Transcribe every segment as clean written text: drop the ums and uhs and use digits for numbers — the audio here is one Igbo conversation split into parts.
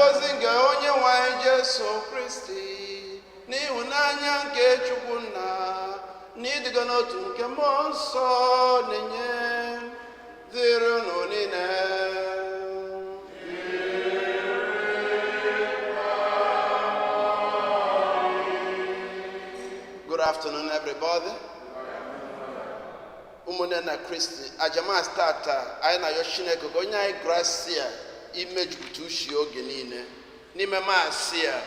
ngozi nke onye nwe anyị Jesu Kristi n'ịhụnanya nke Chukwu Nna n'ịdịga n'otu nke Mmụọ Nsọ na-enye dịrị unu niile. Good afternoon, everybody. Ụmụnne na Kristi, ajama stata anyị na Chineke ka onye anyị gracia imejupụta ushi oge niile n'ime maasị a.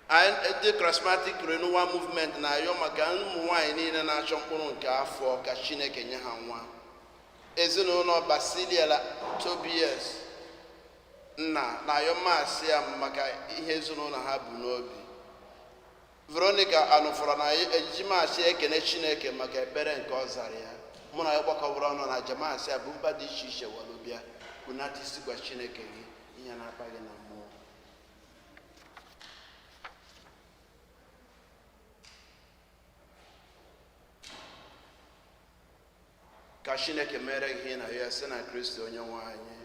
Anyị dị charismatic renewal movement na-ayọ maka ụmụ nwanyị niile na-achọ mkpụrụ nke afọ ka Chineke nye ha nwa. Ezinụlọ Basiliela Tobias na-ayọ maasị a maka ihe ezinụlọ ha bụ n'obi. Veronica anụfọrọ na ejimasị ekene Chineke maka ekpere nke ọ zara ya. Mụ na ya gbakọbara ọnụ na jamasị a bụ mba dị iche iche walụbịa kwunata isi gwa Chineke gị ihe na-akpa gị na mmụọ. Ka Chineke mere ihe na ya sị na Kristi onye nwe anyị.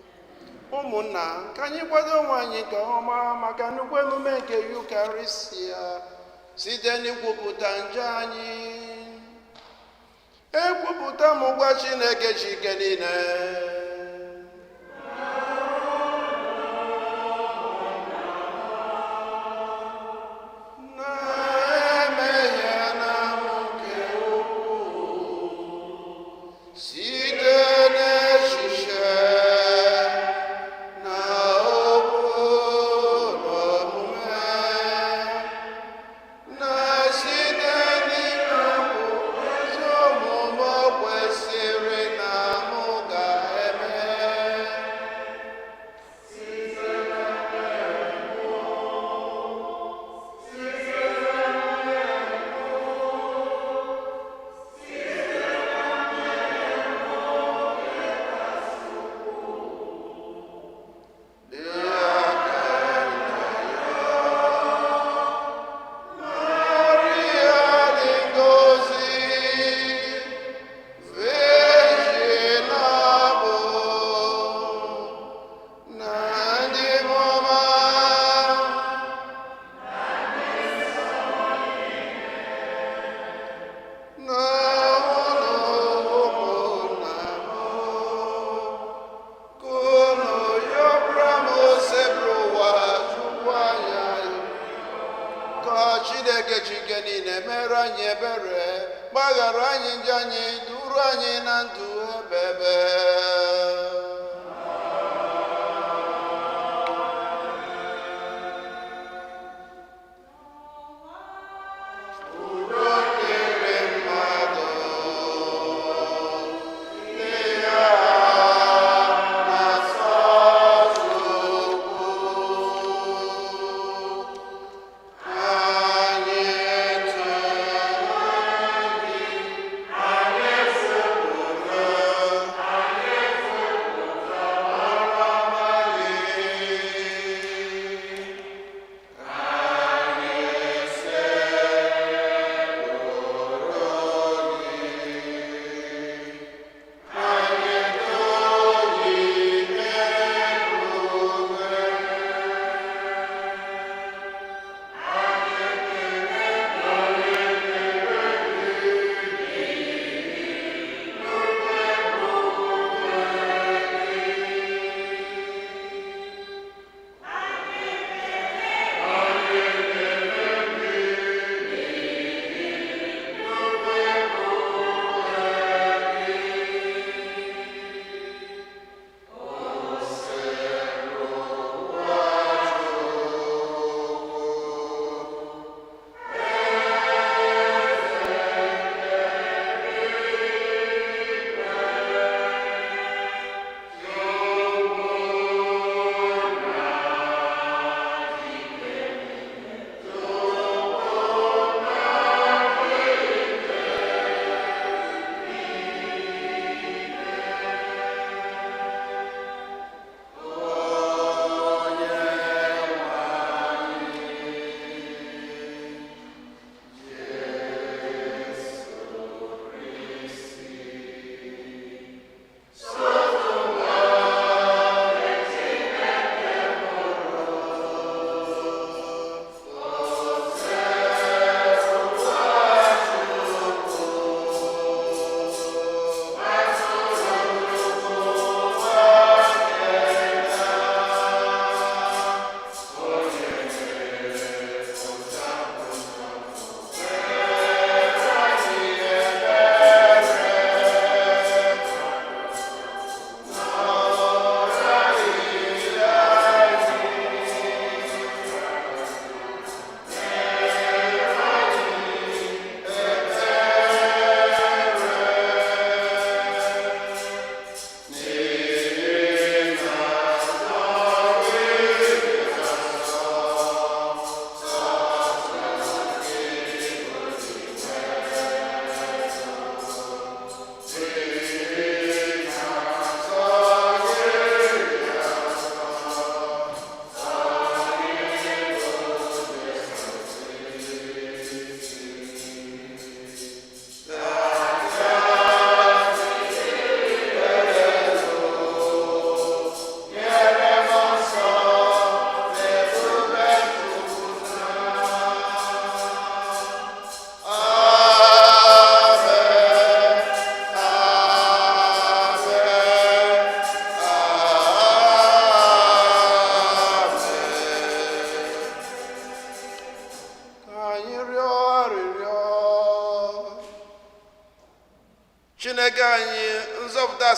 Ụmụnna, ka anyị kwado onwe anyị nke ọma maka nnukwu emume nke Yukarịstia site n'ikwupụta njọ anyị. Ekwupụta m gwa Chineke chike niile.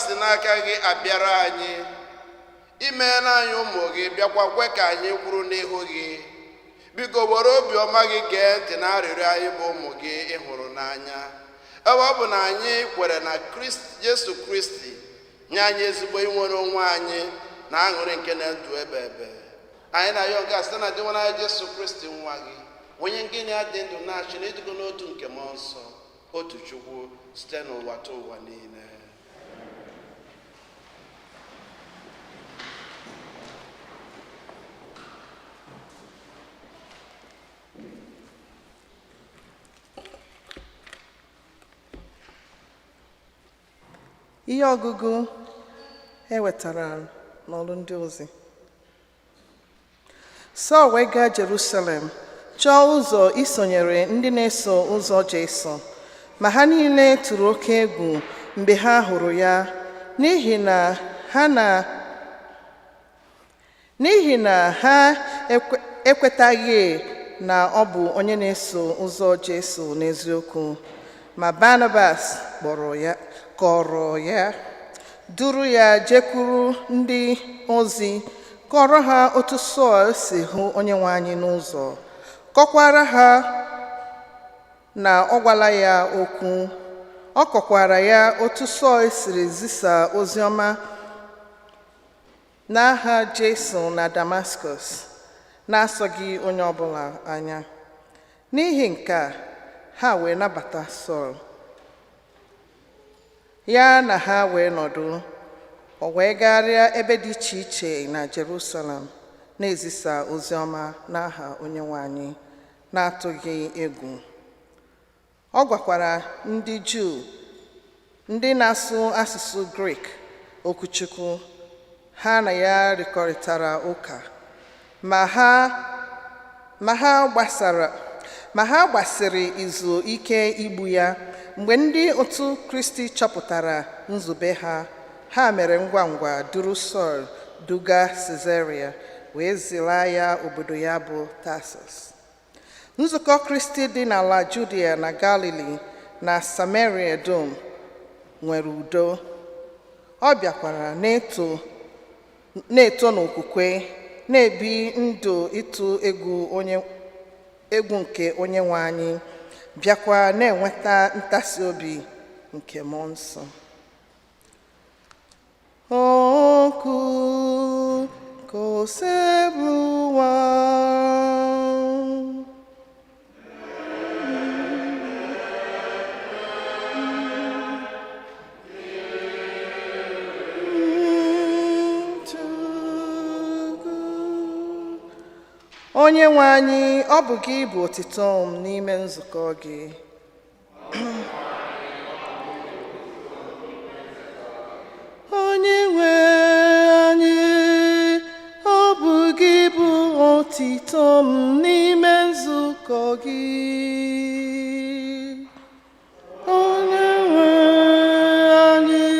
si n'aka gị abịara anyị, imeela anyị ụmụ gị, bịakwa kwe ka anyị kwuru n'ihu gị. Biko were obiọma gị gee ntị na arịrịọ anyị bụ ụmụ gị ị hụrụ n'anya. Ebe ọ bụ na anyị kwere na Jesu Kristi nye anyị ezigbo inwere onwe anyị na aṅụrị nke na-ndụ ebe ebe. Anyị na-ayọ nke a site na dịwa n'anya Jesu Kristi nwa gị, onye nke na-adị ndụ na-achị na ịdịgo n'otu nke mmụọ nsọ, otu Chukwu site n'ụwa ta ụwa niile. Ihe ọgụgụ ewetara n'ọrụ ndị ozi. Sọl wee gaa Jerusalem chọọ ụzọ isonyere ndị na-eso ụzọ Jesu, ma ha niile tụrụ oke egwu mgbe ha hụrụ ya, n'ihi na ha ekwetaghị na ọ bụ onye na-eso ụzọ Jesu n'eziokwu. Ma Barnabas kọrọ ya, duru ya jekwuru ndị ozi, kọrọ ha otu Sọl si hụ Onyenwe anyị n'ụzọ, kọkwara ha na ọ gwala ya okwu. Ọ kọkwara ya otu Sọl siri zisa oziọma n'aha Jesu na Damaskus, na-asọghị onye ọbụla anya. N'ihi nke a, ha wee nabata Sọl, ya na ha wee nọdụ. O wee gagharịa ebe dị iche iche na Jerusalem, na-ezisa oziọma n'aha Onyenwe anyị na-atụghị egwu. Ọ gwakwara ndị Juu ndị na-asụ asụsụ Grik okwuchukwu. Ha na ya rịkọrịtara ụka, ma ha gbasiri izu ike igbu ya. Mgbe ndị otu Kristi chọpụtara nzube ha mere ngwa ngwa duru Sọl duga Sizaria, wee zila ya obodo ya bụ Tarsus. Nzukọ Kristi dị n'ala Judea na Galili na Samaria dum nwere udo. Ọ bịakwara na-eto n'okwukwe, na-ebi ndụ ịtụ egwu nke Onyenwe anyị, bịakwa na-enweta ntasi obi nke mmụọ nsọ. Okwu kosebuwa Onyenwe anyị, ọ bụ gị bụ otito m n'ime nzukọ gị. Onyenwe anyị, ọ bụ gị bụ otito m n'ime nzukọ gị. Onyenwe anyị,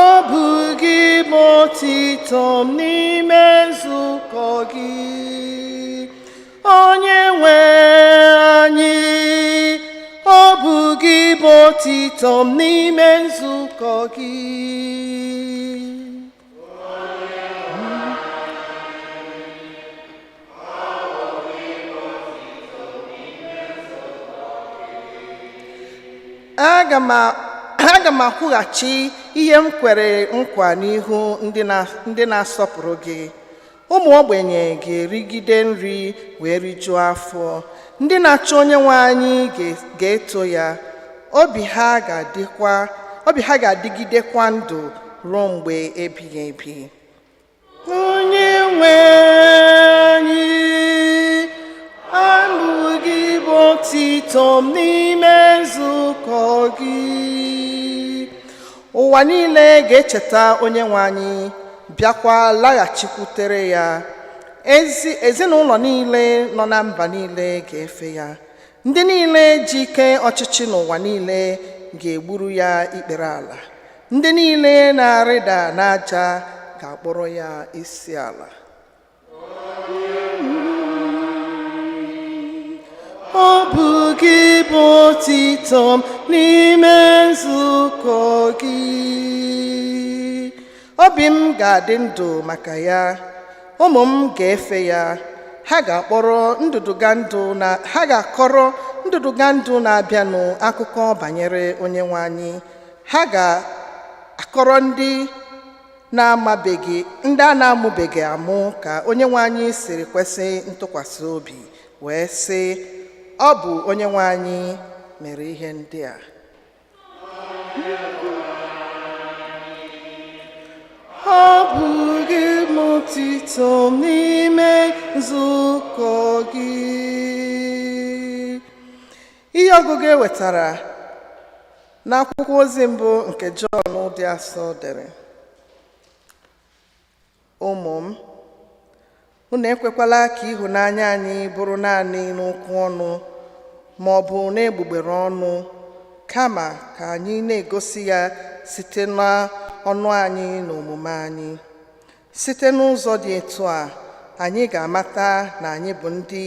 ọ bụ gị bụ otito m n'ime nzukọ gị. Onyenwe anyị, ọ bụ gị bụ otito m n'ime nzukọ gị. Aga m akwụghachi ihe m kwere nkwa n'ihu ndị na-asọpụrụ gị. Ụmụ ogbenye ga-erigide nri wee rijuo afọ. Ndị na-achọ Onyenwe anyị ga-eto ya. Obi ha ga-adịgidekwa ndụ ruo mgbe ebighị ebi. Onyenwe anyị, abụ gị bụ otito m n'ime nzukọ gị. Ụwa niile ga-echeta Onyenwe anyị, bịakwa laghachikwutere ya. Ezinụlọ niile nọ na mba niile ga-efe ya. Ndị niile ji ike ọchịchị n'ụwa niile ga-egburu ya ikpere ala. Ndị niile na-arịda n'aja ga-akpọrọ ya isi ala. ọ bụ gị bụ otito m n'ime nzukọ gị. Obi m ga-adị ndụ maka ya, ụmụ m ga-efe ya. Ha ga-akọrọ ndụdụga ndụ na-abịanụ akụkọ banyere Onyenwe anyị. Ha ga-akọrọ ndị a na-amụbeghị amụ ka Onyenwe anyị siri kwesị ntụkwasị obi, wee sị, ọ bụ Onyenwe anyị mere ihe ndị a. Ọ bụ gị bụ otito m n'ime nzukọ gị. Ihe ọgụgụ e wetara n'akwụkwọ ozi mbụ nke Jọn dị asọ dere: ụmụ m, unu ekwekwala ka ịhụnanya anyị bụrụ naanị n'okwu ọnụ ma ọ bụ n'egbugbere ọnụ, kama ka anyị na-egosi ya site n'ọnụ anyị na omume anyị. Site n'ụzọ dị etu a, anyị ga-amata na anyị bụ ndị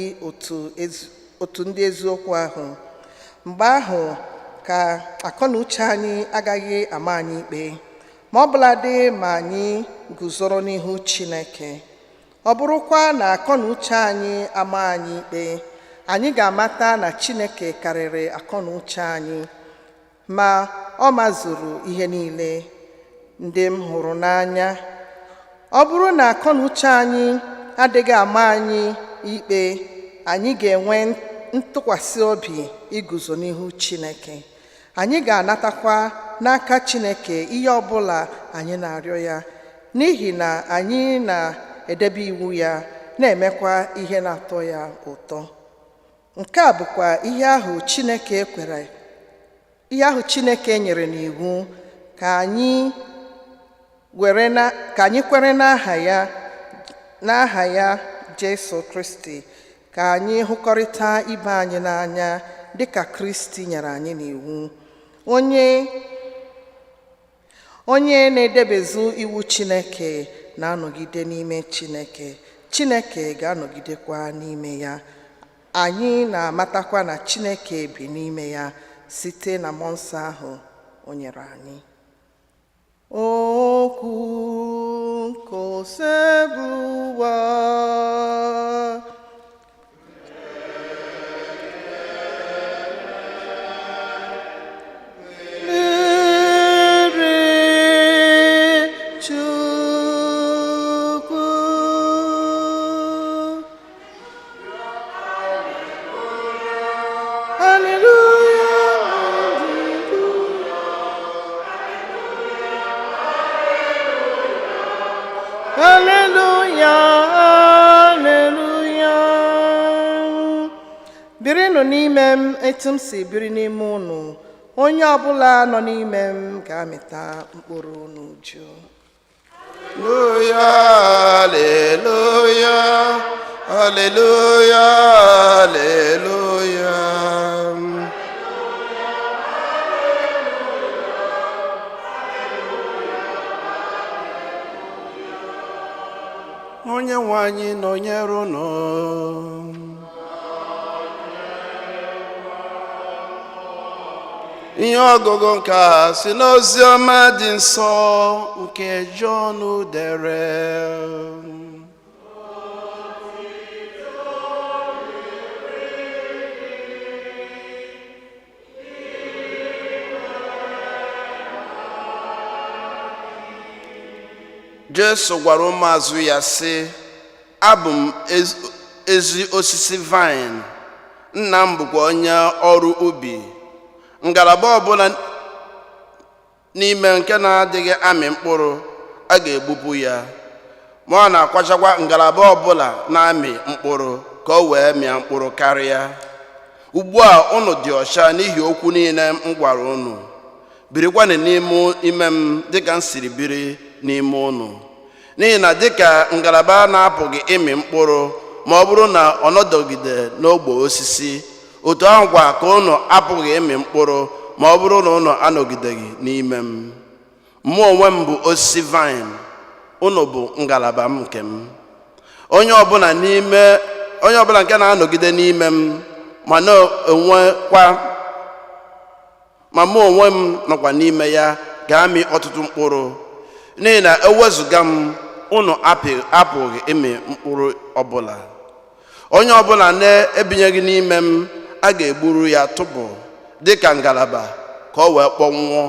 otu ndị eziokwu ahụ. Mgbe ahụ ka akọ na uche anyị agaghị ama anyị ikpe, ma ọ bụladị ma anyị guzoro n'ihu Chineke. Ọ bụrụkwa na akọ na uche anyị ama anyị ikpe, anyị ga-amata na Chineke karịrị akọ na uche anyị, ma ọ mazuru ihe niile. Ndị m hụrụ n'anya, ọ bụrụ na akọ na uche anyị adịghị ama anyị ikpe, anyị ga-enwe ntụkwasị obi iguzo n'ihu Chineke. Anyị ga-anatakwa n'aka Chineke ihe ọbụla anyị na-arịọ ya, n'ihi na anyị na-edebe iwu ya, na-emekwa ihe na-atọ ya ụtọ. Nke a bụkwa ihe ahụ Chineke nyere n'iwu, ka anyị kwere n'aha ya Jesu Kristi, ka anyị hụkọrịta ibe anyị n'anya dịka Kristi nyere anyị n'iwu. Onye na-edebezu iwu Chineke na-anọgide n'ime Chineke, Chineke ga-anọgidekwa n'ime ya. Anyị na-amatakwa na Chineke bi n'ime ya site na mmụọ nsọ ahụ o nyere anyị. Okwu nke osebuwa birinụ n'ime m etu m si biri n'ime unu. Onye ọbụla nọ n'ime m ga-amịta mkpụrụ n'uju. Haleluya, haleluya, haleluya. Onyenwe anyị nọnyere unu. Ihe ọgụgụ nke a si n'ozi ọma dị nsọ nke Jọn dere. Jesu gwara ụmụazụ ya sị, abụ m ezi osisi vaịn, nna m bụkwa onye ọrụ ubi. Ngalaba ọbụla n'ime nke na-adịghị amị mkpụrụ a ga-egbupụ ya, ma ọ na-akwachakwa ngalaba ọbụla na-amị mkpụrụ ka o wee mịa mkpụrụ karịa. Ugbu a unu dị ọcha n'ihi okwu niile m gwara unu. Birikwanụ n'ime m dịka m siri biri n'ime unu. N'ihi na dịka ngalaba na-apụghị ịmị mkpụrụ ma ọ bụrụ na ọ nọdụgide n'ogbe osisi, otu ahụ kwa ka unu apụghị ịmị mkpụrụ ma ọ bụrụ na unu anọgideghị n'ime m. Mụ onwe m bụ osisi vaịn, unu bụ ngalaba m nke m. Onye ọbụla nke na-anọgide n'ime m ma na-enwekwa ma mụ onwe m nọkwa n'ime ya ga-amị ọtụtụ mkpụrụ, n'ihi na ewezụga m unu apụghị ịmị mkpụrụ ọbụla. Onye ọbụla na-ebinyeghị n'ime m a ga-egburu ya tụpụ dịka ngalaba ka o wee kpọnwụọ.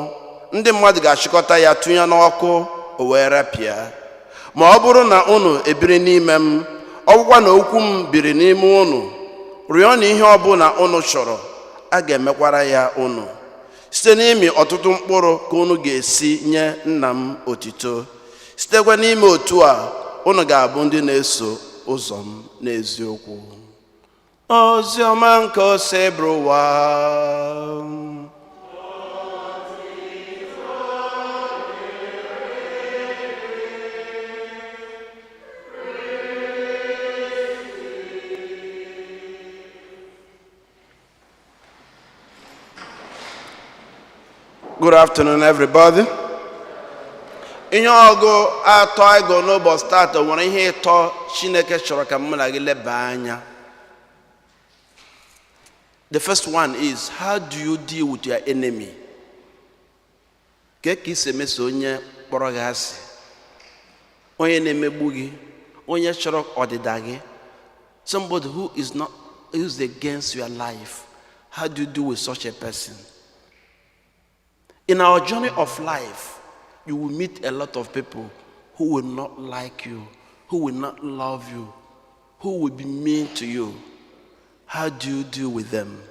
Ndị mmadụ ga-achịkọta ya tụnye n'ọkụ o wee repịa. Ma ọ bụrụ na unu ebiri n'ime m, ọ bụkwa na okwu m biri n'ime unu, rịọ na ihe ọbụla unu chọrọ a ga-emekwara ya unu. Site n'imi ọtụtụ mkpụrụ ka unu ga-esi nye nna m otito. Sitekwa n'ime otu a unu ga-abụ ndị na-eso ụzọ m n'eziokwu. Ozi ọma nke ose bụrụ ụwa. Good afternoon, everybody. Ihe ọgụ atọ ịgụ n'ụbọchị taata nwere ihe ịtọ Chineke chọrọ ka mụ na gị leba anya. The first one is, how do you deal with your enemy? Ka isi emeso onye kpọrọ gị asị, onye na-emegbu gị, onye chọrọ ọdịda gị, somebody who is against your life. How do you deal with such a person? In our journey of life, you will meet a lot of people who will not like you, who will not love you, who will be mean to you. How do you deal with them?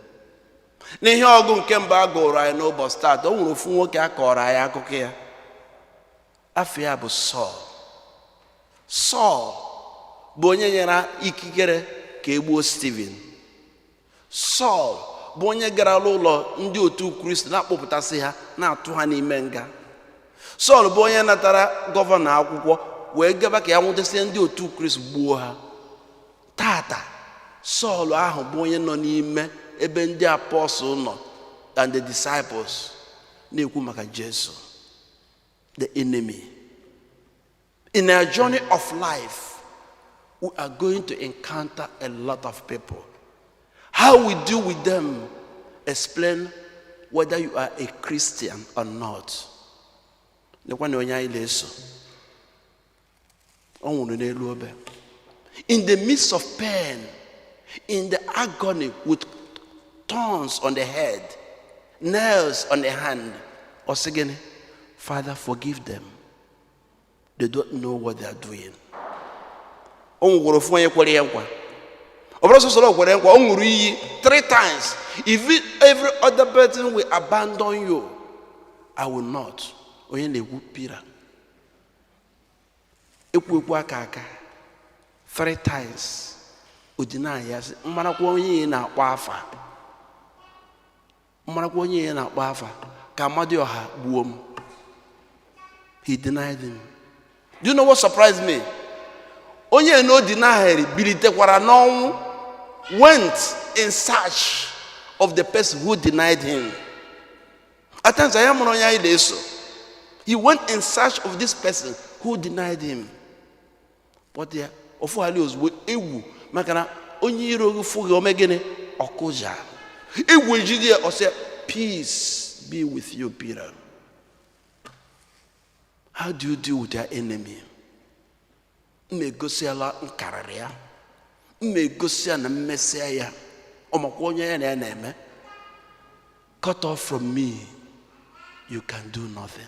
N'ihe ọgụ nke mbụ a gụrụ anyị n'ụbọchị taata, o nwere ofu nwoke a kọrọ anyị akụkọ ya. Afọ ya bụ Sọl. Sọl bụ onye nyere ikikere ka egbuo Steven. Sọl bụ onye gara n'ụlọ ndị otu Kristi na-akpọpụtasị ha, na-atụ ha n'ime nga. Sọl bụ onye natara gọvanọ akwụkwọ wee gaba ka ya nwụdesie ndị otu Kristi gbuo ha. Tata Sọl ahụ bụ onye nọ n'ime ebe ndị apọstụl nọ and the disciples na-ekwu maka Jesu, the enemy. In our journey of life, we are going to encounter a lot of people. How we deal with them explain whether you are a Christian or not. In the midst of pain, in the agony with thorns on the head, nails on the hand, or saying, Father, forgive them. They don't know what they are doing. Three times. If every other person will abandon you, I will not. Three times. He denied him. Do you know what surprised me? Onye no denied, went in search of the person who denied him. At times I am on he went in search of this person who denied him. But there, was ewu makana onye iro fuge omegene okoja. Ewu jide or say, peace be with you, Peter. How do you deal with your enemy? Megosiala nkararia. Megosia na Messiah. Omakwonya na eneme. Cut off from me, you can do nothing.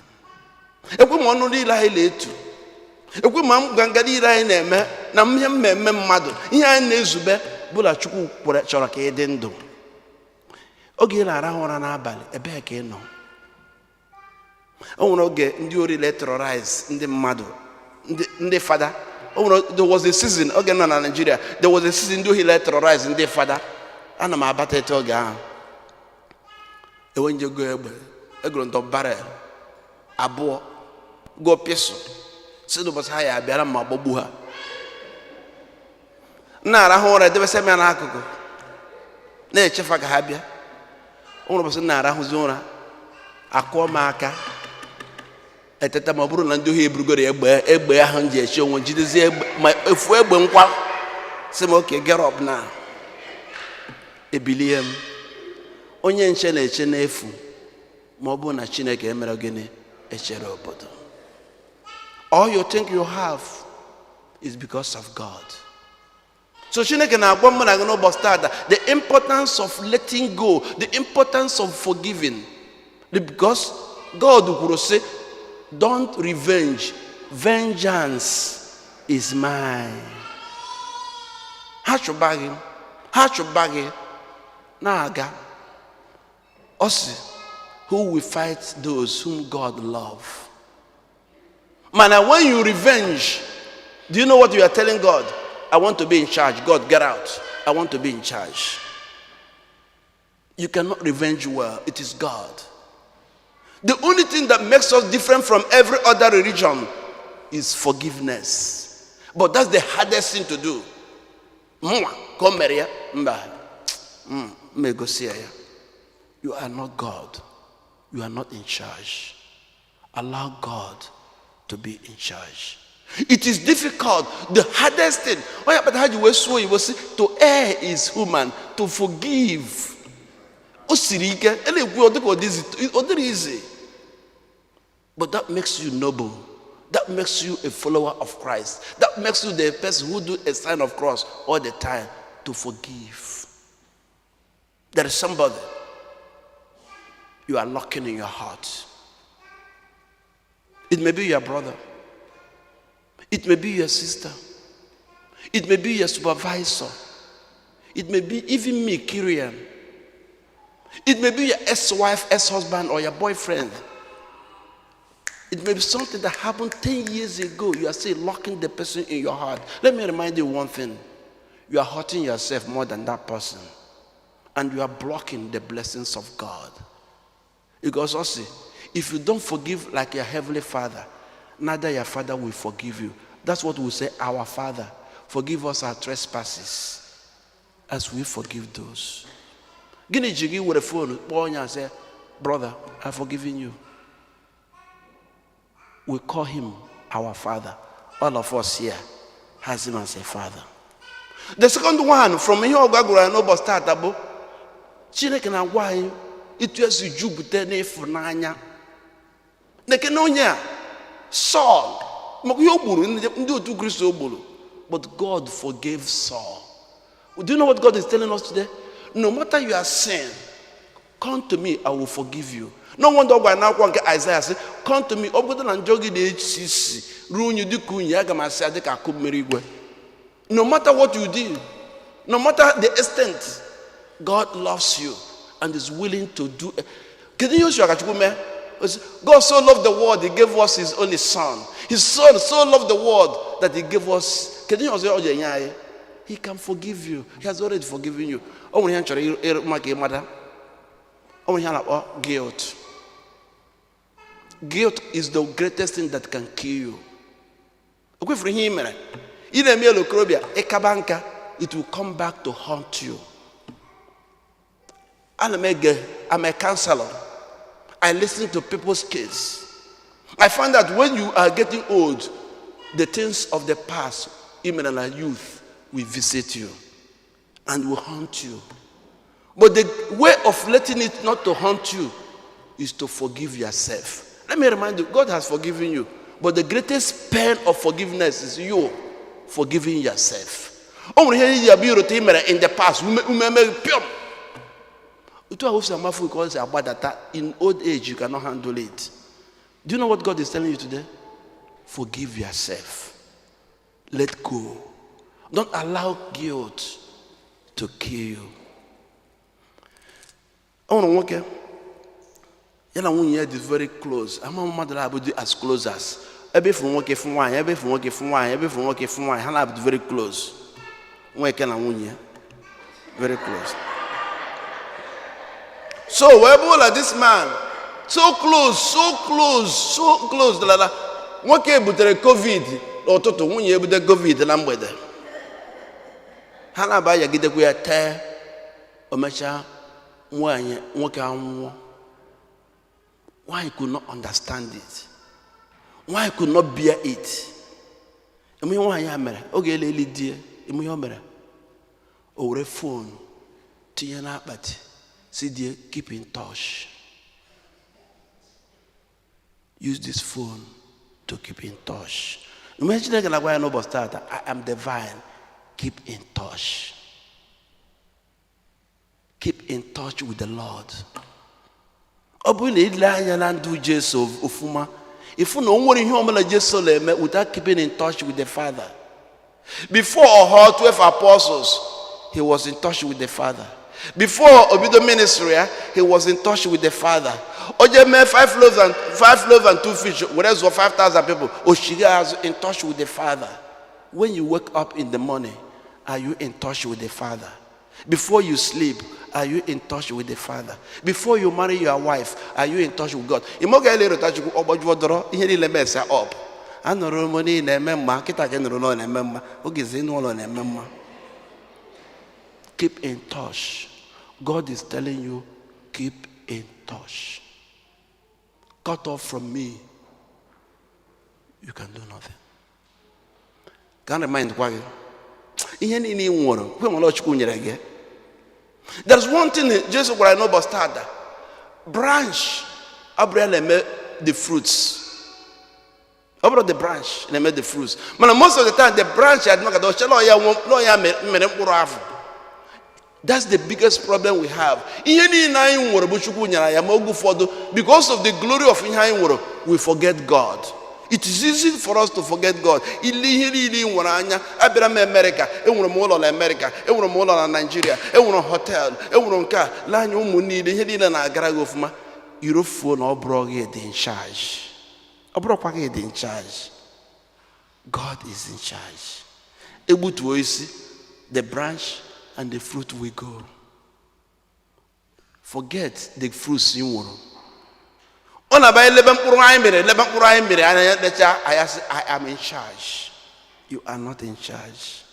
Ekwe mo ni la ile etu. Ekwe mam gangadi ira eneme na mmemme mmadu. Ihe a na-ezube bụla Chukwu chọrọ ka ịdị ndụ. Oge na arahụ ụra n'abalị, ebe ka ị nọ. O nwere oge ndị ori terrorize ndị mmadụ, ndị fada. There was a season, again in Nigeria, there was a season do he let terrorize in their father. And I'm about to tell you, when you go, a grunt of barrel, a boy, go pistol, sit up as high, I bear my babuha. Now, I hold a devastation alcohol. Nay, Chefaka Habia. All of us in Nara Huzona, a core marker. At the time of Bruno and do he brugade a hundred show when Jesus my if we went some okay, get up now. ebilie m. Onye nche na-eche n'efu ma ọ bụ na Chineke emere gịnị echere obodo. All you think you have is because of God. So Chineke na-agwa m na gị n'ụbọchị taa the importance of letting go, the importance of forgiving. Because God kwuru sị, don't revenge, vengeance is mine. Ha chụba gị na-aga. Ọ sị, who will fight those whom God loves? Man, when you revenge, do you know what you are telling God? I want to be in charge. God, get out. I want to be in charge. You cannot revenge well. It is God. The only thing that makes us different from every other religion is forgiveness. But that's the hardest thing to do. You are not God. You are not in charge. Allow God to be in charge. It is difficult. The hardest thing. But how you will say to err is human. To forgive. Easy. But that makes you noble. That makes you a follower of Christ. That makes you the person who do a sign of cross all the time. To forgive. There is somebody you are locking in your heart. It may be your brother. It may be your sister. It may be your supervisor. It may be even me, Kyrian. It may be your ex-wife, ex-husband, or your boyfriend. It may be something that happened 10 years ago. You are still locking the person in your heart. Let me remind you one thing. You are hurting yourself more than that person. And you are blocking the blessings of God. Because also, if you don't forgive like your heavenly Father, neither your Father will forgive you. That's what we say, our Father, forgive us our trespasses as we forgive those. Gini jigi with a phone, and say, brother, I've forgiven you. We call him our Father. All of us here has him as a Father. The second one, from here, no start abo. Chineke na gwa itu esi jupụta n'ịfụnanya. Nekenonya Saul, maka ihe o gburu ndị otu Kristo o gburu. But God forgave Saul. Do you know what God is telling us today? No matter your sin, come to me, I will forgive you. No wonder why now Isaiah said, come to me, no matter what you did, no matter the extent, God loves you and is willing to do. God so loved the world, he gave us his only son. His son so loved the world that he gave us. He can forgive you. He has already forgiven you. Guilt. Guilt is the greatest thing that can kill you. It will come back to haunt you. I'm a counselor. I listen to people's case. I find that when you are getting old, the things of the past, even in our youth, will visit you and will haunt you. But the way of letting it not to haunt you is to forgive yourself. Let me remind you, God has forgiven you. But the greatest pain of forgiveness is you forgiving yourself. In the past, in old age, you cannot handle it. Do you know what God is telling you today? Forgive yourself. Let go. Don't allow guilt to kill you. I want to is very close. I'm not as close as very close. Very close. So where this man, so close. What came with the COVID or to when you with the COVID number? Hana ba ya gide ku ya te omecha nwanye nwoke anwụ. Why he could not understand it? Why he could not bear it? Emu nwanye amere oge eleli die emu yo mere o were phone tinye n'akpati si die keep in touch. Use this phone to keep in touch. Imagine I am the vine. Keep in touch. Keep in touch with the Lord. If you know without keeping in touch with the Father. Before all 12 apostles, he was in touch with the Father. Before Obido ministry, he was in touch with the Father. Oje made 5 loaves and 2 fish, whereas 5,000 people. Oshiga is in touch with the Father. When you wake up in the morning, are you in touch with the Father? Before you sleep, are you in touch with the Father? Before you marry your wife, are you in touch with God? Up. Keep in touch. God is telling you, keep in touch. Cut off from me, you can do nothing. Can't remind why. There's one thing Jesus what I know about starter. Branch, Abraham made the fruits. About the branch, they made the fruits. But most of the time, the branch had not got. That's the biggest problem we have. Because of the glory of we forget God. It is easy for us to forget God. America, America, Nigeria, hotel, in charge. In charge. God is in charge. Able to see the branch and the fruit will go. Forget the fruits you want. I am in charge. You are not in charge.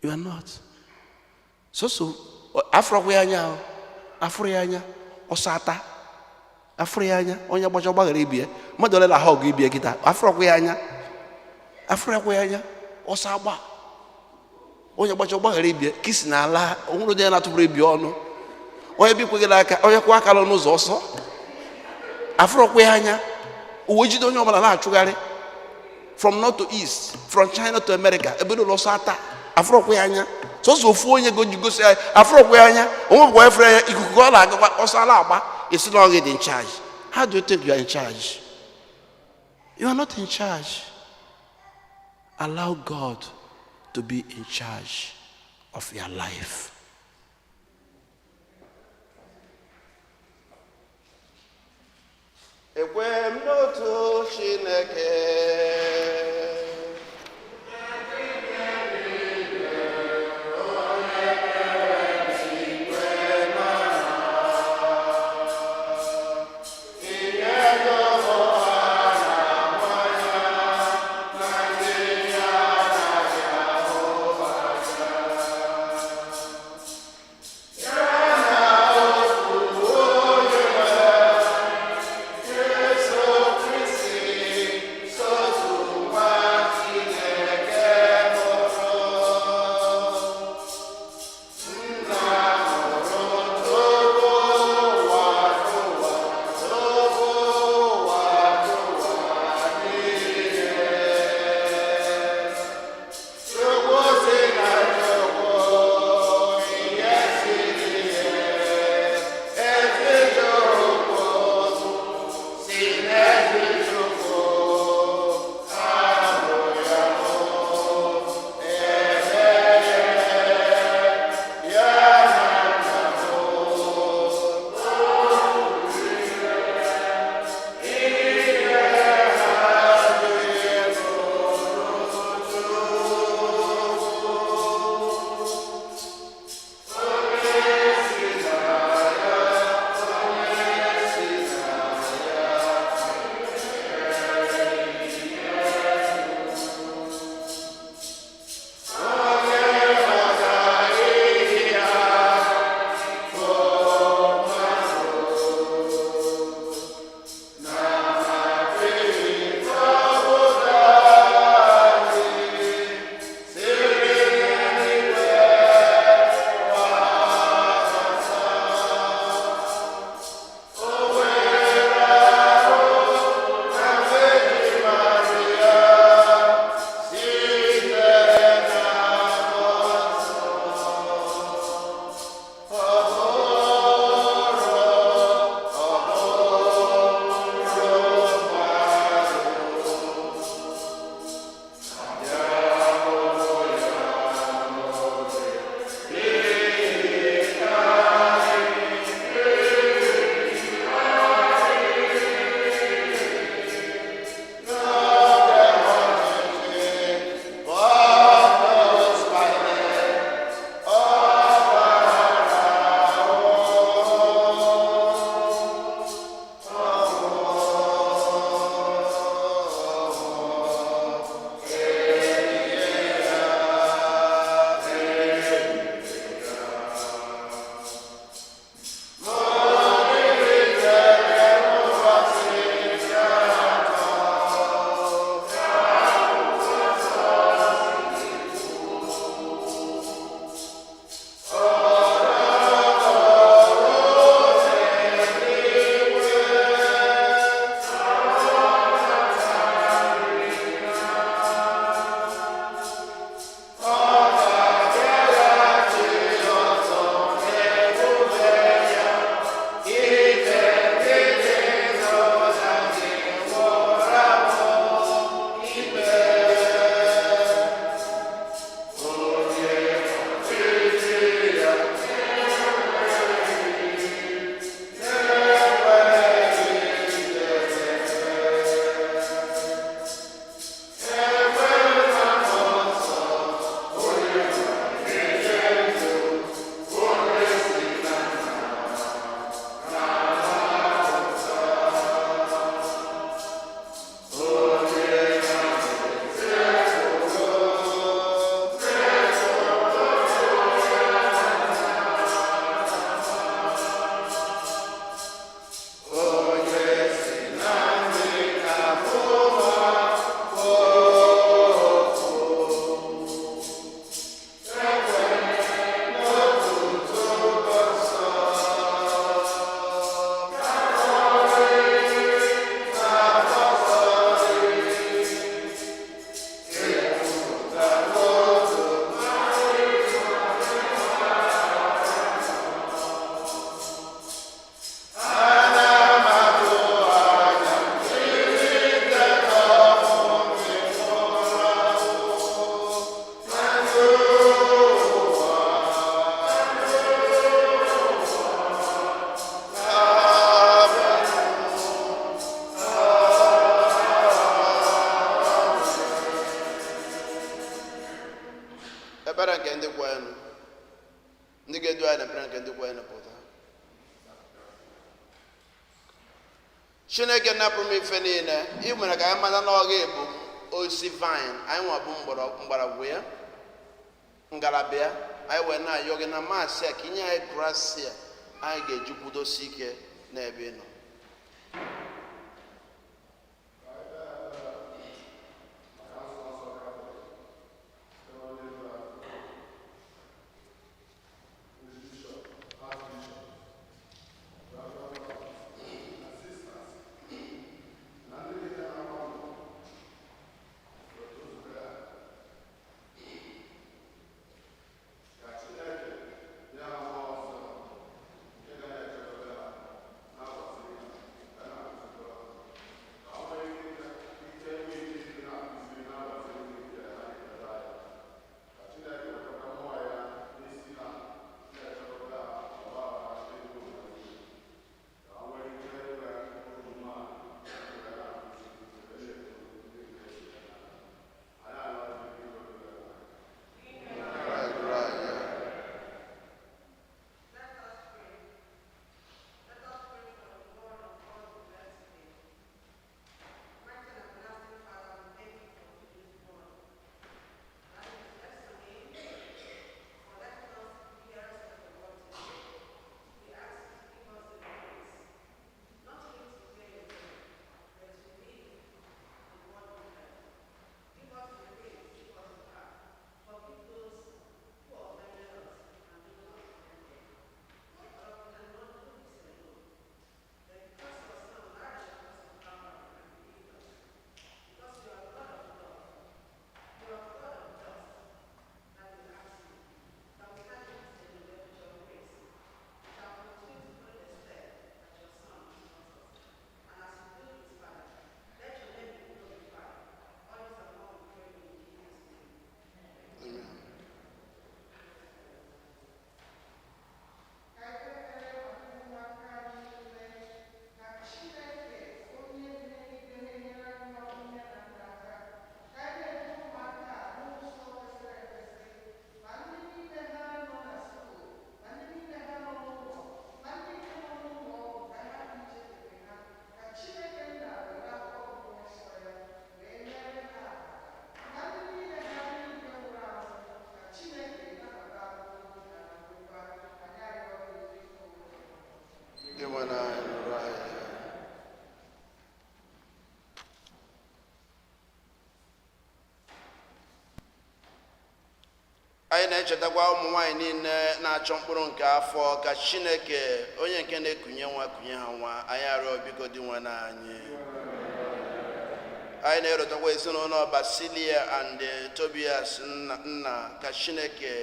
You are not. So Afro-Kuyanya, Osata, Afrianya, Onya Bajabagaribi, Madola Hogi Kita, Afro-Kuyanya, Osaba. Onya Bajabagaribi, Kisnala, Unu de Natubibiono, Oya Bikuaka, Oya Quakalo knows also. Afro-Kuyanya, from north to east, from China to America, Ebedo Losata, Afro-Kuyanya. So for you go say Afro-Kuyanya, boyfriend, you could call Osalaba, is not in charge. How do you think you are in charge? You are not in charge. Allow God to be in charge of your life. Ekwemnotu Chineke enu ndị ga-edu anyị na-ekpere nke ndị kwenụ pụta. Chineke napụrụ m ife niile ị mere ka anyị mata na ọ ga-ebu osi vine anyị nwa bụ mgbọrọgwụ ya ngalaba ya anyị wee na-ayọ gị na masị a ka inye anyị gracia anyị ga-eji kwudosi ike n'ebe ị nọ. anyị na-echetakwa ụmụ nwaanyị niile na-achọ mkpụrụ nke afọ ka Chineke onye nke na-ekunye nwa kunye ha nwa. Anyị arịọ biko dị nwa na anyị na-erotakwa ezinụlọ Basilia and Tobias nna ka Chineke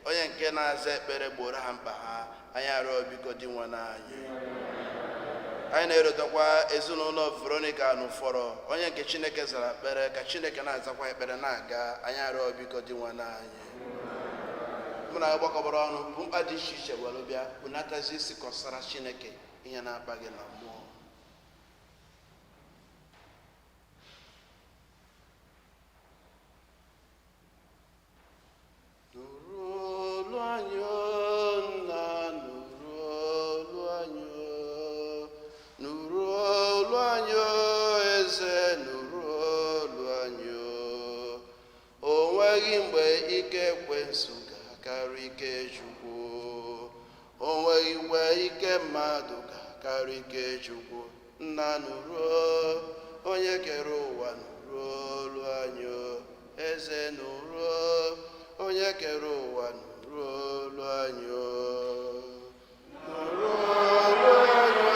onye nke na-aza ekpere gboro ha mkpa ha. Anyị arịọ biko dị nwa na anyị na-erotakwa ezinụlọ Veronica n'ụfọrọ onye nke Chineke zara ekpere ka Chineke na-azakwa ekpere na-aga. Anyị arịọ biko dị nwa na anyị mụ na gbakọbara ọnụ bụ mkpa dị iche iche were bịa bunatazi isi kọsara Chineke ihe na-akpa gị na mmụọ. Nna nụrụ onye kere ụwa nụrụ olu anyị, eze nụrụ onye kere ụwa nụrụ olu anyị, nụrụ olu anyị,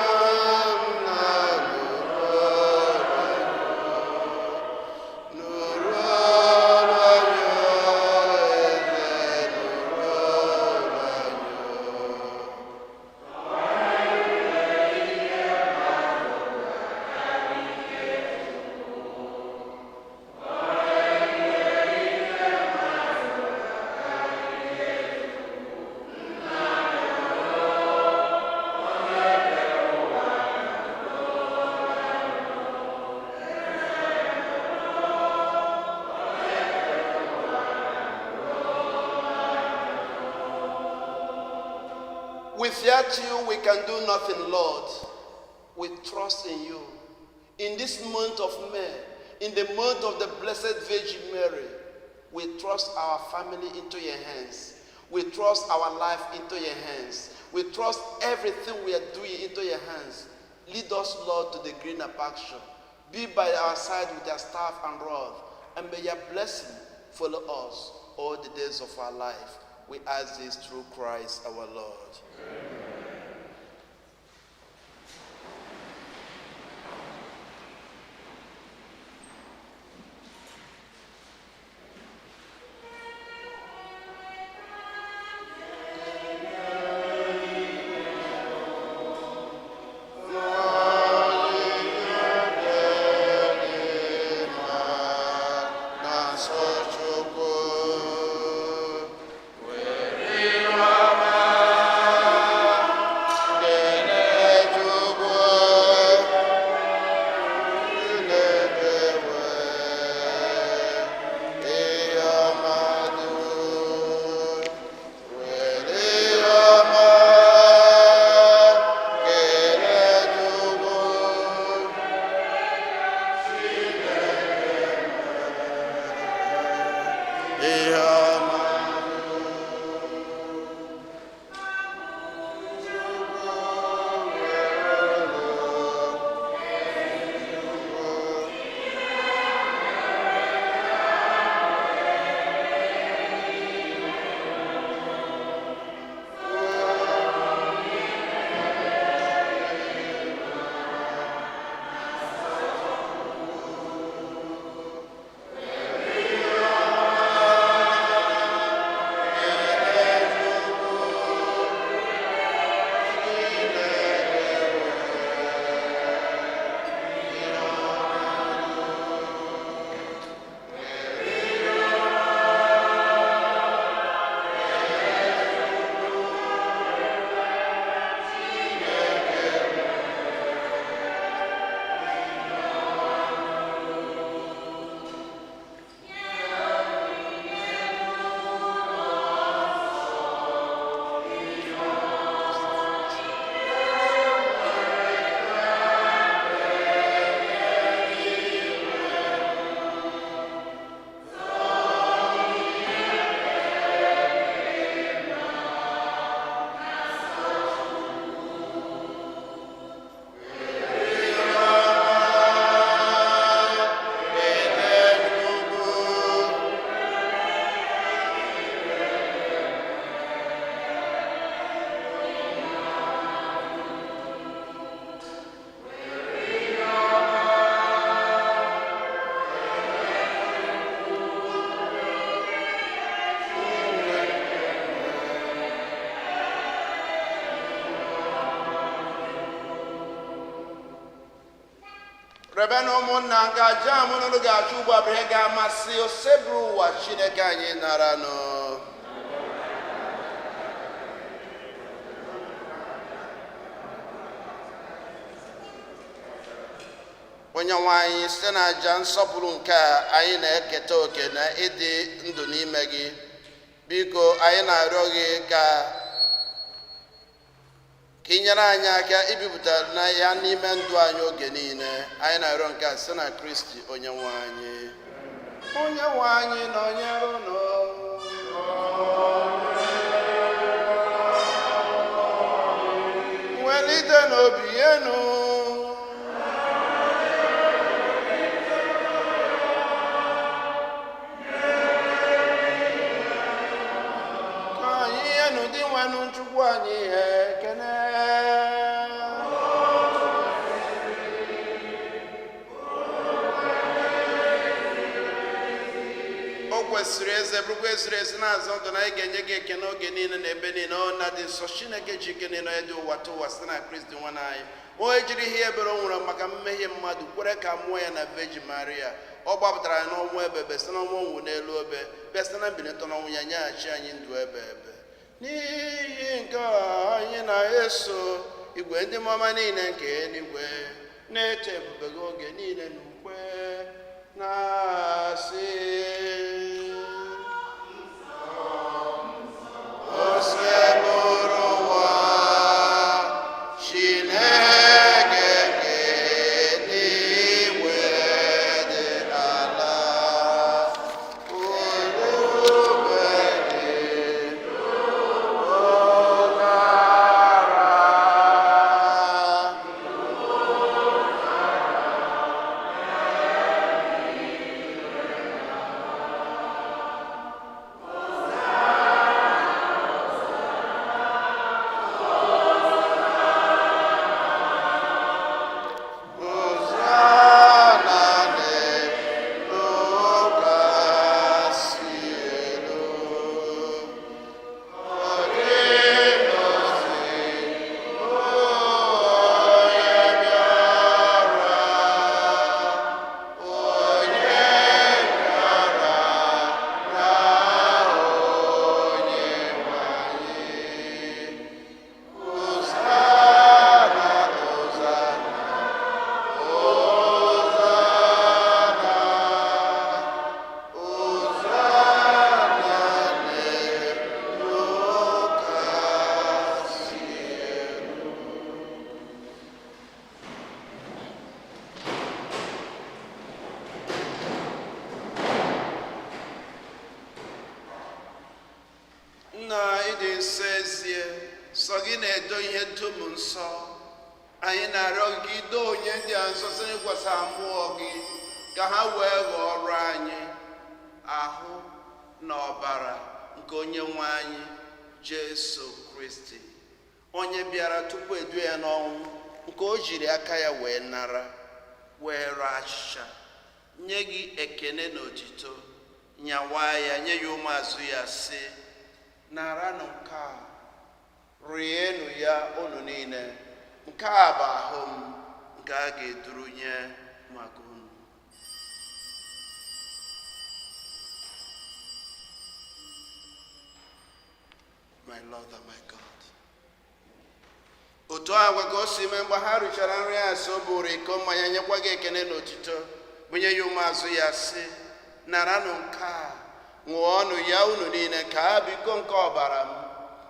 nna nụrụ olu anyị, nụrụ olu anyị, eze nụrụ olu anyị. Without you, we can do nothing, Lord. We trust in you. In this month of May, in the month of the Blessed Virgin Mary, we trust our family into your hands. We trust our life into your hands. We trust everything we are doing into your hands. Lead us, Lord, to the greener pasture. Be by our side with your staff and rod, and may your blessing follow us all the days of our life. We ask this through Christ our Lord. Amen. Rebenu ụmụnna nke aja amụnụnụ ga-achụ ugbu a bụ ihe ga-amasị oseburu ụwa Chineke anyị nara nụ. Onye nwe anyị site na aja nsọpụrụ nke a anyị na-eketa oke na ịdị ndụ n'ime gị, biko anyị na-arịọ gị ka ị nyere anyị aka ibipụta na ya n'ime ndụ anyị oge niile. Anyị na-arịọ nke a site na Kristi onye nwe anyị. Onye nwe anyị nọnyere unu. Welite n'obi enu. Ka anyị enu dị nwenụ Chukwu anyị ihe ekene. Kwesịrị eze bụrụkwa eziri ezi na-azọ ndụ na anyị ga-enye gị ekene oge niile na ebe niile. Ọ na dị nsọ Chineke ji ike niile dị ụwa tụ ụwa site na Kristi nwa anyị, onye jiri ihe ebere o nwere maka mmehie mmadụ, kwere ka mụọ ya na Virgin Maria. Ọ gbapụtara anyị n'ọnwụ ebe site n'ọnwụ ọnwụ n'elu obe, bịa site na mbilite n'ọnwụ ya nyeghachi anyị ndụ ebe. N'ihi nke a anyị na-eso igwe ndị mmụọ niile nke eluigwe na-eche ebube gị oge niile n'ukwe na-asị oseburu ụwa sọ gị na-edo ihe dum nsọ. Anyị na-arịọ gị doo onye ndị a nsọ sị ịkwasa mmụọ gị ka ha wee ghọrọ anyị ahụ na ọbara nke onye nwe anyị Jesu Kristi, onye bịara tupu edu ya n'ọnwụ, nke o jiri aka ya wee nara wee raa achịcha, nye gị ekene na otito, nyawa ya nye ya ụmụazụ ya sị, naranụ nke a, rienụ ya unu niile, nke a bụ ahụ m nke a ga-eduru nye maka unu. My Lord and my God. Otu agwa ka o si mee mgbe ha richara nri a, so bụrụ iko mmanya nyekwa gị ekene na otito, bunye ya ụmụazụ ya sị, naranụ nke a, ṅụọnụ ya unu niile, ka ha bụ iko nke ọbara m,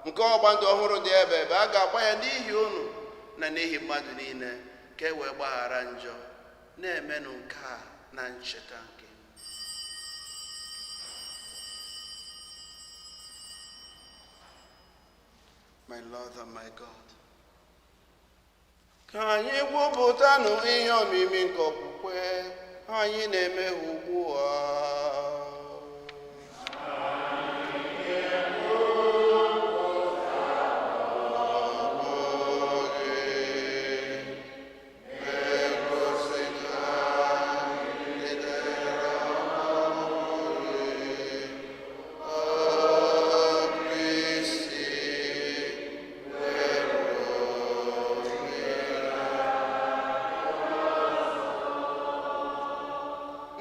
nke ọgba ndụ ọhụrụ dị ebe ebe a ga-agba ya n'ihi unu na n'ihi mmadụ niile, ka e wee gbaghara njọ. Na-emenụ nke a na ncheta nke m. My Lord and my God. Ka anyị gwupụtanụ ihe omimi nke okwukwe anyị na-eme ugbu a.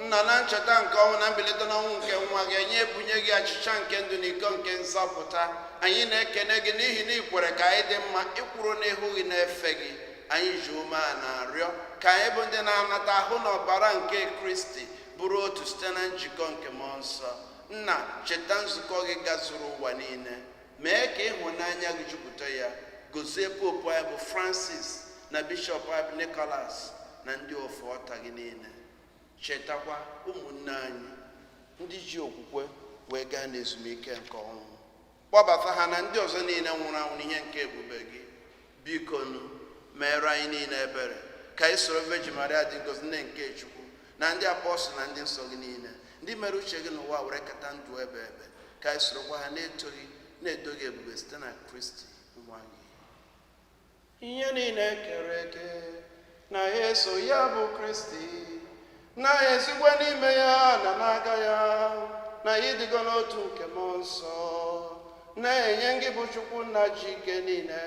Na ncheta nke ọnwụ na mbilite n'ọnwụ nke nwa gị, anyị ebunye gị achịcha nke ndụ na iko nke nzọpụta. Anyị na-ekene gị n'ihi na ị kwere ka anyị dị mma, ịkwụrụ n'ihu gị na-efe gị. Anyị ji ume a na-arịọ ka anyị bụ ndị na-anata ahụ na ọbara nke Kristi bụrụ otu site na njikọ nke mmụọ nsọ. Nna, cheta nzukọ gị gazuru ụwa niile, mee ka ịhụnanya gị jupụta ya. Gozie popu anyị bụ Francis na bishọp anyị bụ Nicholas na ndị ofe ọta gị niile. Chetakwa ụmụnne anyị ndị ji okwukwe wee gaa n'ezumike nke ọnwụ. Kpọbata ha na ndị ọzọ niile nwụrụ anwụ n'ihe nke ebube gị. Bikonu meere anyị niile ebere, ka anyị soro Virgin Maria dị ngọzi nne nke Chukwu na ndị apọstọl na ndị nsọ gị niile, ndị mere uche gị n'ụwa were kata ndụ ebe ebe, ka anyị sorokwa ha na-eto gị ebube site na Kristi nwa gị. Ihe niile kere eke na eso ya bụ Kristi, na-esikwa n'ime ya na n'aka ya, na ịdịgo n'otu nke mmụọ nsọ, na-enye gị bụ Chukwu nna ji ike niile,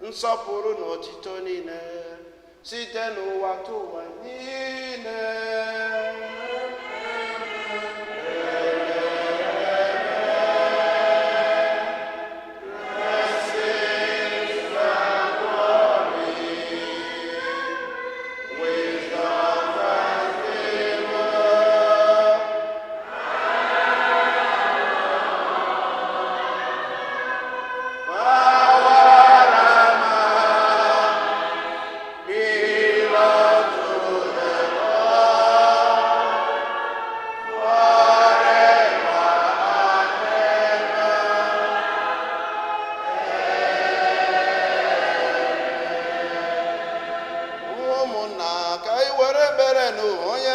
nsọpụrụ na otito niile, site n'ụwa tụ ụwa niile.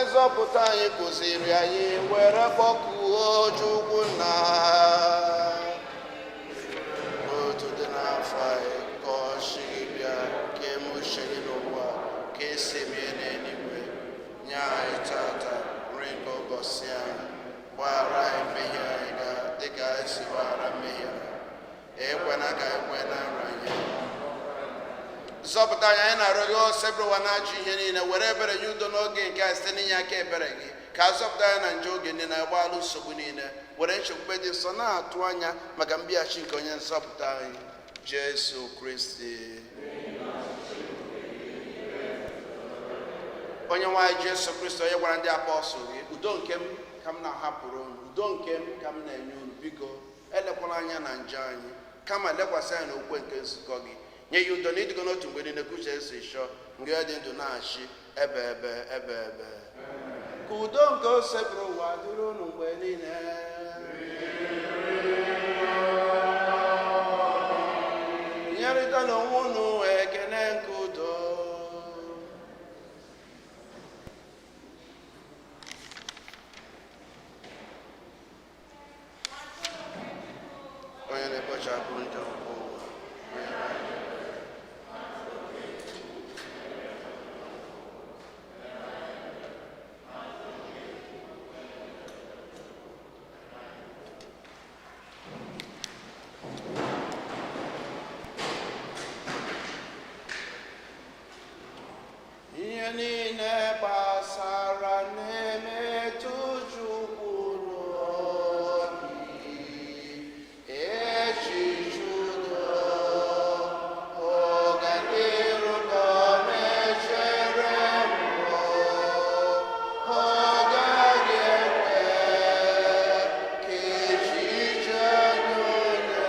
Nzọpụta anyị kụziri anyị were kpọkuo Chukwu nna otu dị n'afọ anyị, ka ọ chịrị bịa ka emuche gị n'ụwa ka esi mie n'eluigwe. Nye anyị tata nri nke ụbọchị anyị, gbaghara anyị mmehie anyị dịka anyị si gbaghara mmehie anyị, ekwena ka anyị kwe na nranye. Zọpụta anyị na-arịọ gị osebiri ụwa na-ajụ ihe niile, were ebere nye udo n'oge nke a site n'inye aka ebere gị, ka azọpụta anyị na nje oge niile na-agbalụ nsogbu niile, were nchekwube dị nsọ na-atụ anya maka mbịaghachi nke onye nzọpụta anyị Jesu Kristi. Onye nwe anyị Jesu Kristi, onye gwara ndị apọstọl gị, udo nke m ka m na-ahapụrụ unu, udo nke m ka m na-enye unu, biko elekwala anya na nje anyị, kama lekwasị anyị n'okwe nke nzukọ gị. Nye ya udo na ịdịgo n'otu mgbe niile ka uche esi chọọ, mgbe ọ dị ndụ na-achị ebe ebe. Ka udo nke o sepụrụ ụwa dịrị unu mgbe niile. nyenụ onwe unu ekene nke udo. Onye na-ekpochapụ njọ nke ụwa, ihe niile gbasara na-emetụ Chukwu n'obi, echiche udo, ọganiru ka ọ na-echere mbụ, ọ gaghị ekwe ka echiche anyị onye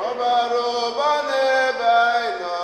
ọbara ụba n'ebe anyị nọ.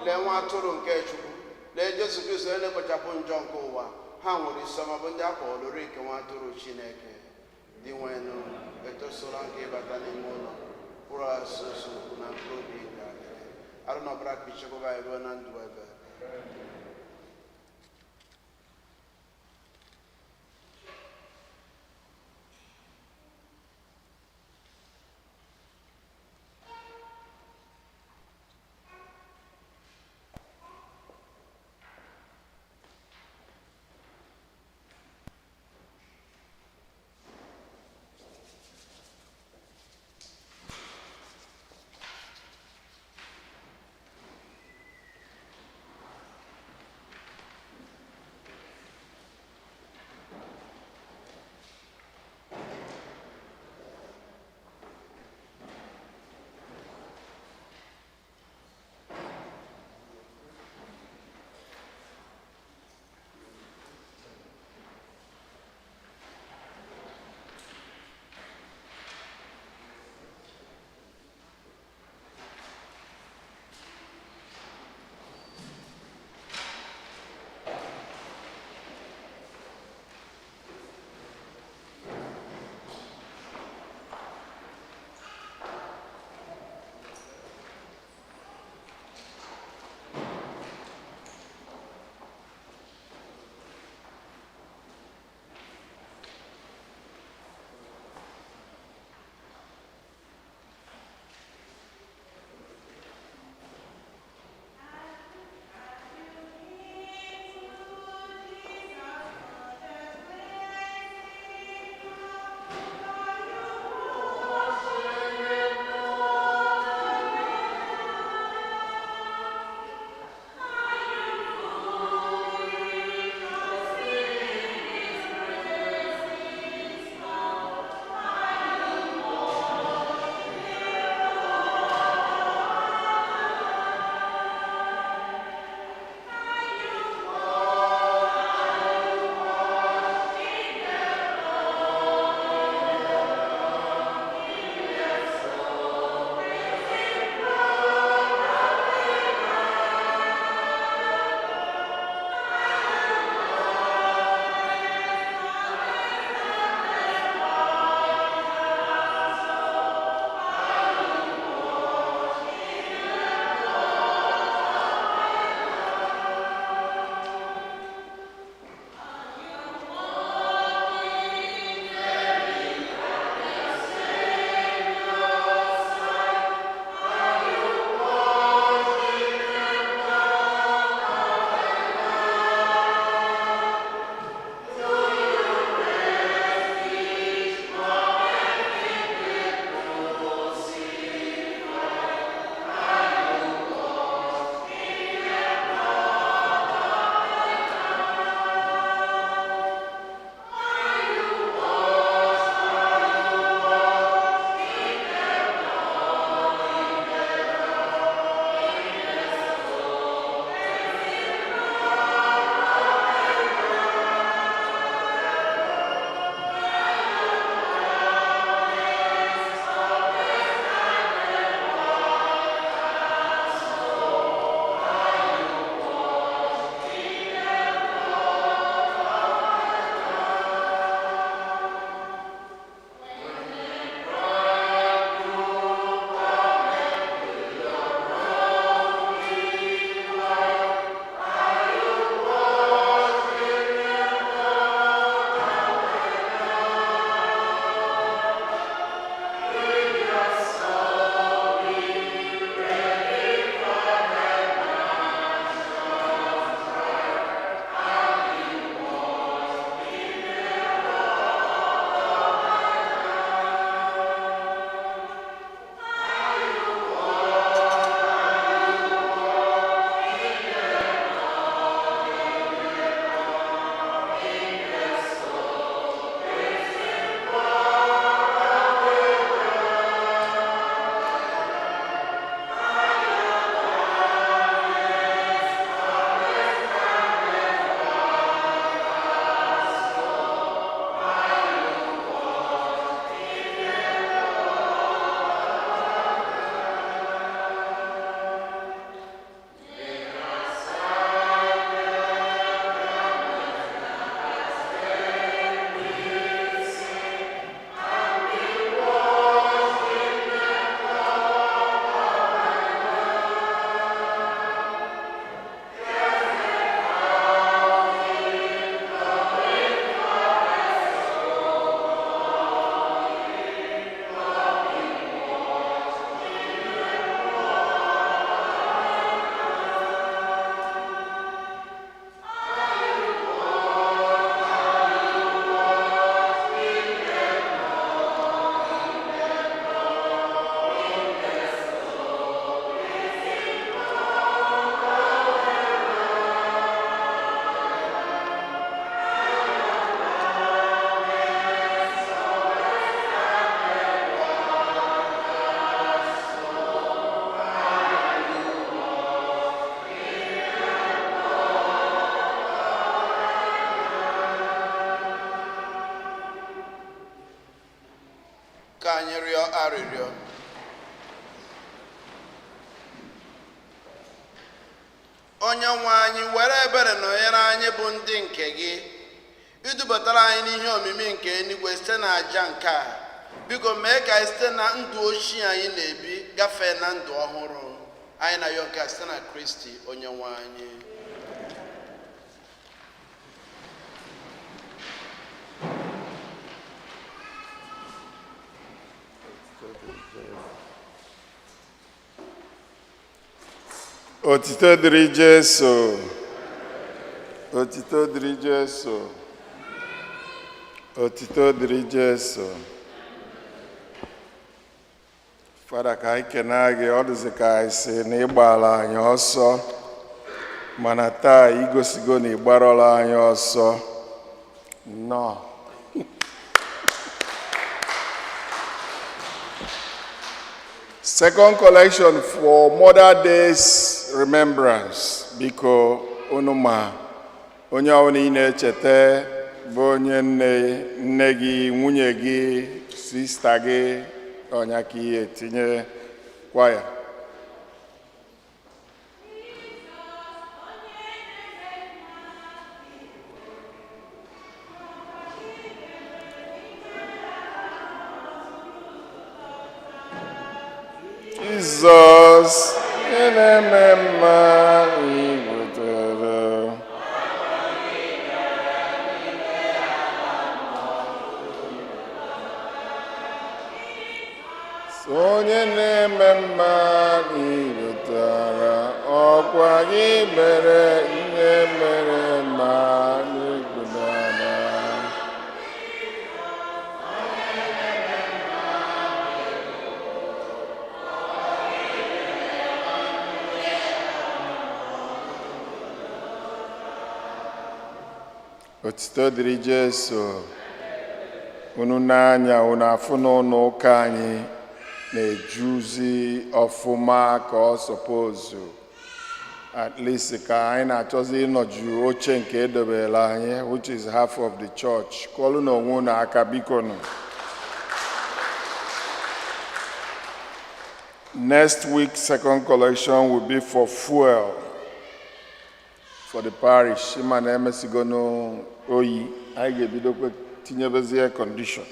Lee nwa atụrụ nke Chukwu, lee Jesu Kristo onye na-ekpochapụ njọ nke ụwa. Ha nwere isi ọma bụ ndị a kpọrọ lụrụ ike nwa atụrụ Chineke. Dị nwenụ etosola nke ịbata n'ime ụlọ mkpụrụ asụsụ na mkpụrụ obi ga-adịrị arụ na ọbara ka ichekwaba anyị ruo na ndụ ebe. Ka anyị rịọ arịrịọ. Onye nwe anyị, were ebere nọnyere anyị bụ ndị nke gị, idubatara anyị n'ihe omimi nke eluigwe site na aja nke a. Biko mee ka anyị site na ndụ ochie anyị na-ebi gafee na ndụ ọhụrụ anyị na ya nke site na Kristi onye nwe anyị. Otito dịrị Jesu. Otito dịrị Jesu. Otito dịrị Jesu. Fada, ka anyị kene gị, ọ dịzị ka anyị si na ịgbala anyị ọsọ, mana taa igosigo na ịgbarọla anyị ọsọ. Nnọọ. Second collection for Mother Day's remembrance. Biko onuma onye ọbụla ị na-echeta bụ onye nne gị, nwunye gị, sista gị, onye ka ihe tinye kwaya. Jesus, onye na-eme mma n'igwetara ọkwa gị mere ihe mere ma n'igwetara. Otito dịrị Jesu. Unu n'anya, unu afụ n'ụlọ ụka anyị na-ejuzi ọfụma ka ọ sọpozu. At least ka anyị na-achọzi ịnọju oche nke edobela anyị, which is half of the church. Kọlụ na onwe unu aka biko nụ. Next week, second collection will be for fuel for the parish. Ima na emesigono oyi, anyị ga-ebidokwe tinyebezi air condition.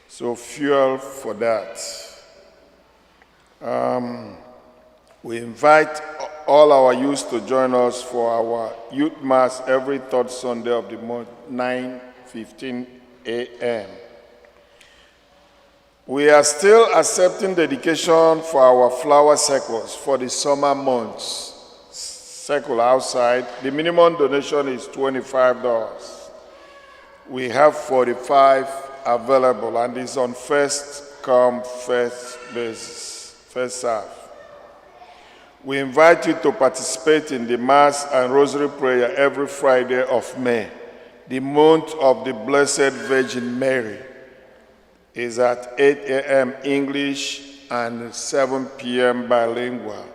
So fuel for that. We invite all our youth to join us for our youth mass every third Sunday of the month, 9:15 a.m. We are still accepting dedication for our flower circles for the summer months. Circle outside, the minimum donation is $25. We have 45 available, and it's on first come, first basis, first serve. We invite you to participate in the Mass and Rosary Prayer every Friday of May. The month of the Blessed Virgin Mary is at 8 a.m. English and 7 p.m. bilingual.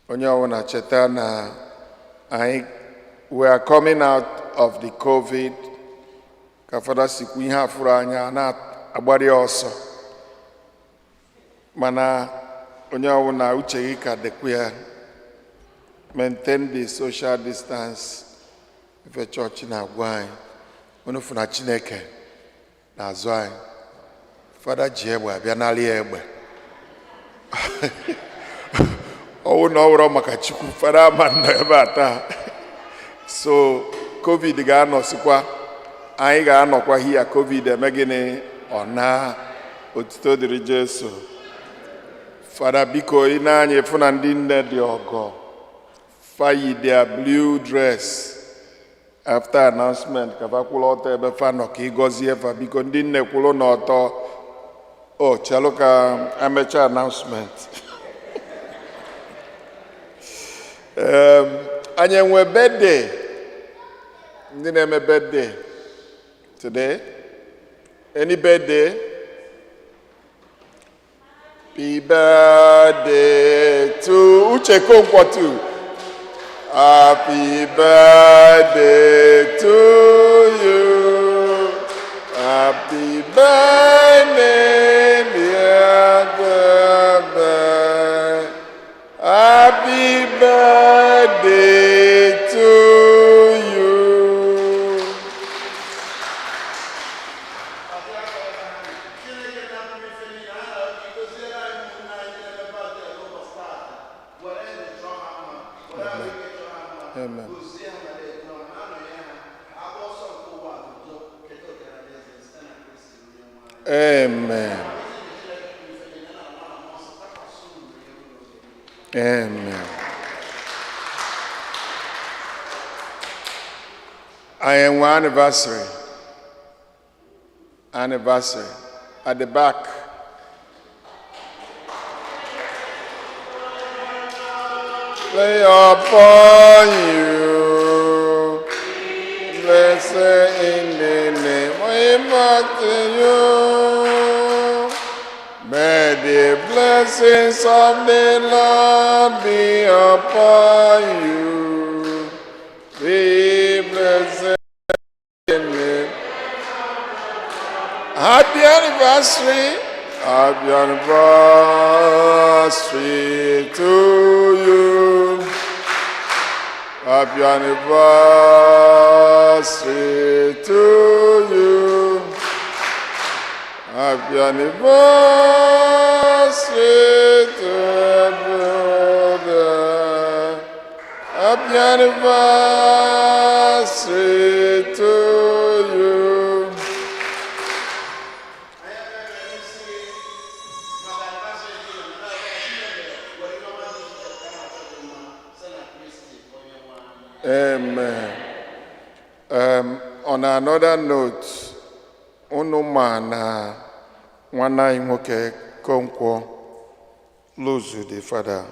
Onye ọbụla cheta na we are coming out of the COVID. Ka Fada sikwu ihe afụrụ anya na-agbari ọsọ. Mana onye ọbụla uche gị ka dịkwa ya. Maintain the social distance. Ife chọọchị na-agwa anyị. Unu fụ na Chineke na-azụ anyị. Fada ji egbe abịa n'ala ya egbe. Ọwụ na ọwụrụ maka Chukwu, Fada ama nọ ebe a taa. So COVID ga-anọsikwa, anyị ga-anọkwa hia. COVID eme gịnị? Ọ na otito dịrị Jesu. Fada biko ị na-anya efu na ndị nne dị ọgọ. Fayi their blue dress. After announcement, ka fa kwụrụ ọtọ ebe fa nọ ka ịgọzie fa. Biko ndị nne kwụrụ n'ọtọ. O chalụ ka amecha announcement. Anyị enwe birthday. Ndị na-eme birthday today. Any birthday? Happy birthday to Uche Konkwotu. Happy birthday to Amen. Amen. Amen. I am one anniversary. Anniversary. At the back. Lay upon you. Blessed in the name we back to you. May the blessings of the Lord be upon you. Be blessed in the Happy anniversary. Happy anniversary to you. Happy anniversary to you. Happy anniversary to brother. Happy anniversary to you. Amen. On another note, Unumana Wana Imoke Konkwo lose the father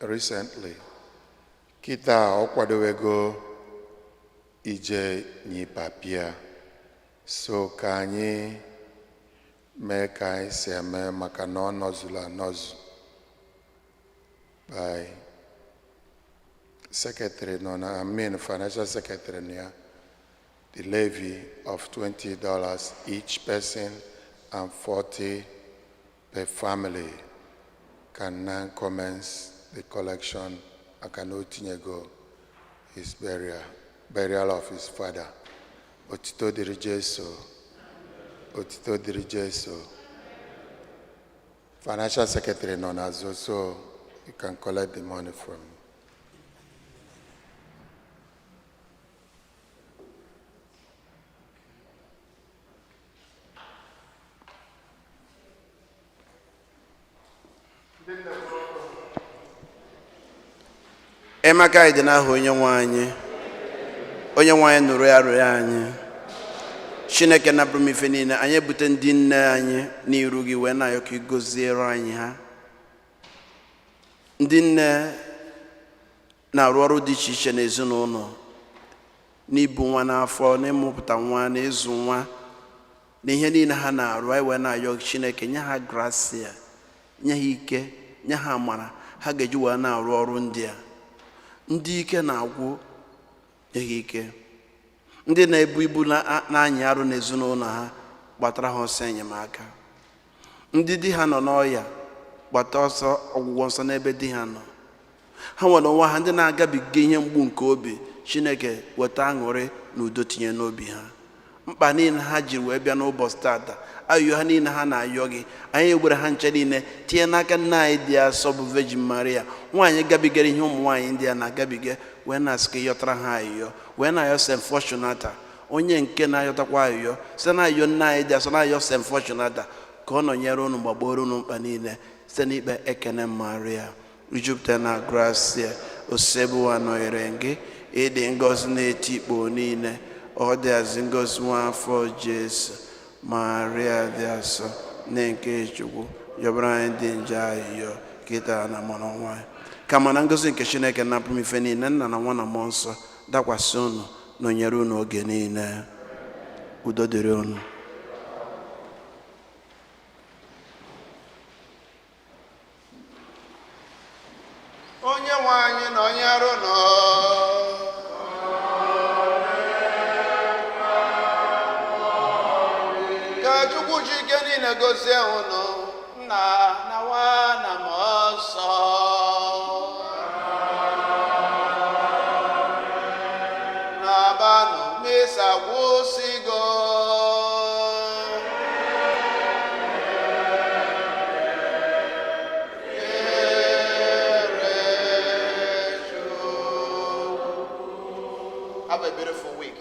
recently. Kita okwadowego ije nyipapia. So ka anyị mee ka anyị si eme maka na ọ nọzụla anọzụ by secretary financial secretary near the levy of $20 each person and $40 per family can now commence the collection and can go his burial of his father. Otito diri Jesu. Otito diri Jesu. Financial secretary known as also you can collect the money from. Emeka dị n'aha onye nwe anyị nụrụ ya rịọ anyị. Chineke na-abụrụ m ife niile, anyị ebute ndị nne anyị n'iru gị wee na-ayọ ka ị gọziere anyị ha. Ndị nne na-arụ ọrụ dị iche iche n'ezinụlọ, n'ibu nwa n'afọ, n'ịmụpụta nwa, n'ịzụ nwa, na ihe niile ha na-arụ, anyị wee na-ayọ Chineke nye ha gracia, nye ha ike, nye ha amara ha ga-eji wee na-arụ ọrụ ndị a. Ndị ike na-agwụ nye ha ike. Ndị na-ebu ibu na-anyị arụ n'ezinụlọ ha, gbatara ha ọsọ enyemaka. Ndị di ha nọ n'ọya, gbata ọsọ ọgwụgwọ nsọ n'ebe di ha nọ. Ha nwere onwe ha ndị na-agabiga ihe mgbu nke obi, Chineke weta aṅụrị na udo tinye n'obi ha. Mkpa niile ha jiri wee bịa n'ụbọchị tata, ayọ ha niile ha na-ayọ gị, anyị ewere ha nche niile tinye n'aka nna anyị dị asọ bụ Virgin Maria, nwaanyị gabigara ihe ụmụ nwaanyị ndị a na-agabiga, wee na-asị ka ịyọtara ha ayọ, wee na-ayọ St. Fortunata, onye nke na-ayọtakwa ayọ site na ayọ nna anyị dị asọ, na-ayọ St. Fortunata ka ọ nọnyere unu gbagboro unu mkpa niile site n'ikpe ekene Maria ijupụta na gracia, osebuwa nọnyere gị, ịdị ngọzi n'eti ikpo niile, ọ dị azị ngọzi nwa afọ Jesu. Maria dị asọ nne nke Chukwu, yọbara anyị dị nje ayọ kịta na mụrụ nwa. Kama na ngọzi nke Chineke na-apụ m ife niile, Nna na Nwa na Mmụọ Nsọ dakwasị unu nọnyere unu oge niile. Udo dịrị unu. Onye nwe anyị nọnyere unu. Ka Chukwu ji ike niile gozie unu, Nna na Nwa na Mmụọ Nsọ. Na-abanụ misa gwụsịgo. Ere Chukwu. Have a beautiful week.